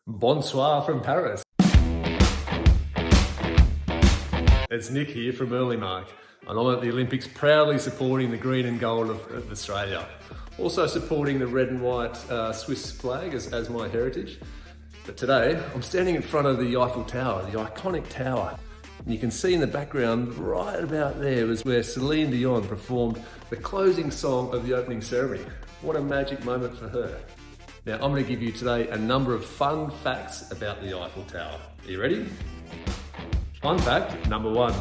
Bonsoir from Paris. It's Nick here from Earlymark, and I'm at the Olympics proudly supporting the green and gold of Australia. Also supporting the red and white Swiss flag as my heritage. But today, I'm standing in front of the Eiffel Tower, the iconic tower. And you can see in the background, right about there, was where Celine Dion performed the closing song of the opening ceremony. What a magic moment for her. Now, I'm going to give you today a number of fun facts about the Eiffel Tower. Are you ready? Fun fact number one.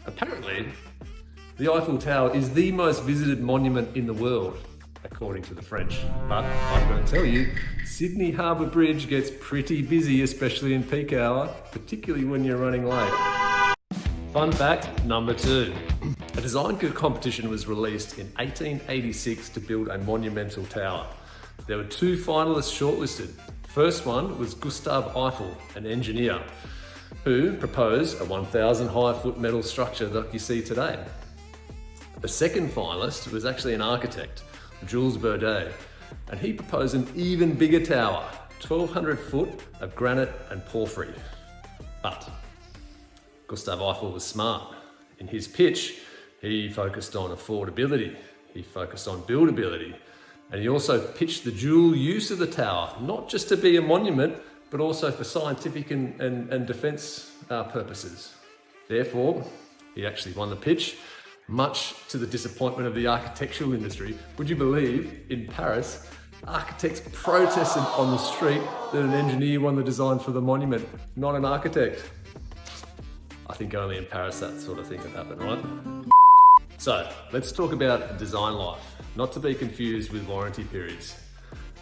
Apparently, the Eiffel Tower is the most visited monument in the world, according to the French. But I'm going to tell you, Sydney Harbour Bridge gets pretty busy, especially in peak hour, particularly when you're running late. Fun fact number two. A design competition was released in 1886 to build a monumental tower. There were two finalists shortlisted. First one was Gustave Eiffel, an engineer, who proposed a 1,000 high foot metal structure like you see today. The second finalist was actually an architect, Jules Berdé, and he proposed an even bigger tower, 1,200 foot of granite and porphyry. But Gustave Eiffel was smart. In his pitch, he focused on affordability, he focused on buildability, and he also pitched the dual use of the tower, not just to be a monument, but also for scientific and defense purposes. Therefore, he actually won the pitch, much to the disappointment of the architectural industry. Would you believe, in Paris, architects protested on the street that an engineer won the design for the monument, not an architect? I think only in Paris that sort of thing could happen, right? So, let's talk about design life, not to be confused with warranty periods.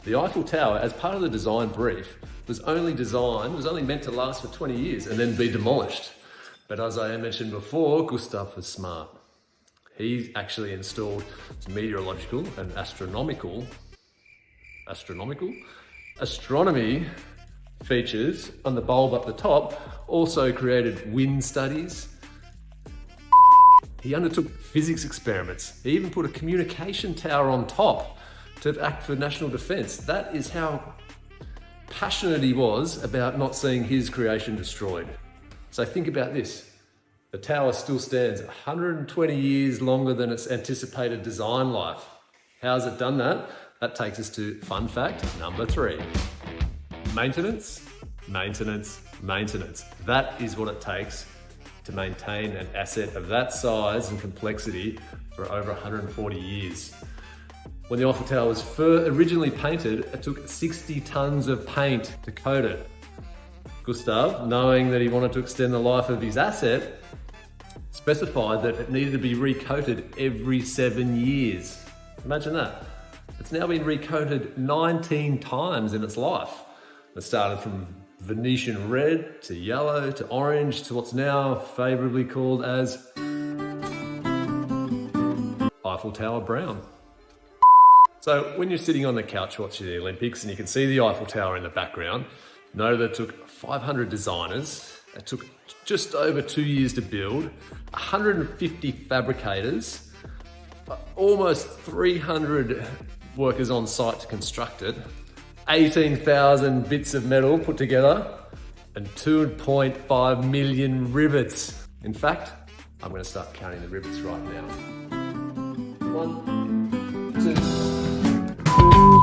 The Eiffel Tower, as part of the design brief, was only meant to last for 20 years and then be demolished. But as I mentioned before, Gustave was smart. He actually installed some meteorological and astronomy features on the bulb up the top, also created wind studies. He undertook physics experiments. He even put a communication tower on top to act for national defense. That is how passionate he was about not seeing his creation destroyed. So think about this. The tower still stands 120 years longer than its anticipated design life. How's it done that? That takes us to fun fact number three. Maintenance, maintenance, maintenance. That is what it takes to maintain an asset of that size and complexity for over 140 years. When the Eiffel Tower was originally painted, it took 60 tons of paint to coat it. Gustave, knowing that he wanted to extend the life of his asset, specified that it needed to be recoated every 7 years. Imagine that. It's now been recoated 19 times in its life. It started from Venetian red to yellow to orange to what's now favorably called as Eiffel Tower Brown. So when you're sitting on the couch watching the Olympics and you can see the Eiffel Tower in the background, know that it took 500 designers, it took just over 2 years to build, 150 fabricators, almost 300 workers on site to construct it, 18,000 bits of metal put together, and 2.5 million rivets. In fact, I'm going to start counting the rivets right now. 1, 2.